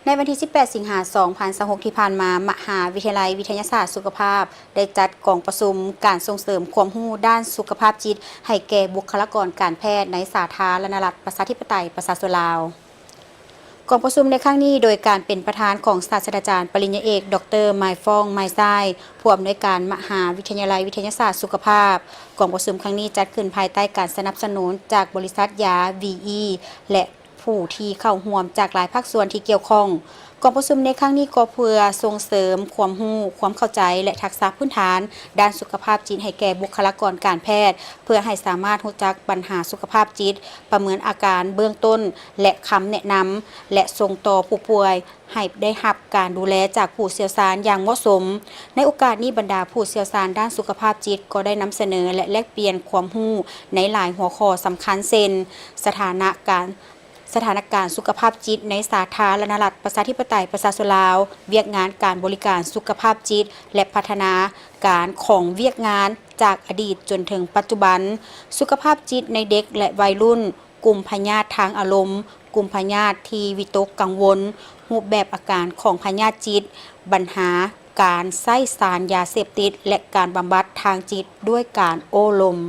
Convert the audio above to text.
ในวันที่ 18 สิงหาคม 2026 ที่ผ่านมา มหาวิทยาลัยวิทยาศาสตร์สุขภาพได้จัดกองประชุมการส่งเสริมความรู้ด้านสุขภาพจิตให้แก่บุคลากรการแพทย์ในสาธารณรัฐประชาธิปไตยประชาชนลาวกองประชุมในครั้งนี้โดยการเป็นประธานของศาสตราจารย์ปริญญาเอกดรไมฟองไมไซผู้อำนวยการมหาวิทยาลัยวิทยาศาสตร์สุขภาพกองประชุมครั้งนี้จัดขึ้นภายใต้การสนับสนุนจากบริษัทยา VE และผู้ที่เข้าร่วมจากหลายภาคส่วนที่เกี่ยวข้องกองประชุมในครั้งนี้ก็เพื่อส่งเสริมความรู้ความเข้าใจและทักษะพื้นฐานด้านสุขภาพจิตให้แก่บุคลากรการแพทย์เพื่อให้สามารถรู้จักปัญหาสุขภาพจิตประเมินอาการเบื้องต้นและคำแนะนำและส่งต่อผู้ป่วยให้ได้รับการดูแลจากผู้เชี่ยวชาญอย่างเหมาะสมในโอกาสนี้บรรดาผู้เชี่ยวชาญด้านสุขภาพจิตก็ได้นำเสนอและแลกเปลี่ยนความรู้ในหลายหัวข้อสำคัญเช่นสถานการณ์สุขภาพจิตในสาธารณรัฐประชาธิปไตยประชาชนลาวเวียกงานการบริการสุขภาพจิตและพัฒนาการของเวียกงานจากอดีตจนถึงปัจจุบันสุขภาพจิตในเด็กและวัยรุ่นกลุ่มพยาธิทางอารมณ์กลุ่มพยาธิที่วิตกกังวลรูปแบบอาการของพยาธิจิตปัญหาการใช้สารยาเสพติดและการบำบัดทางจิตด้วยการโอ้ลม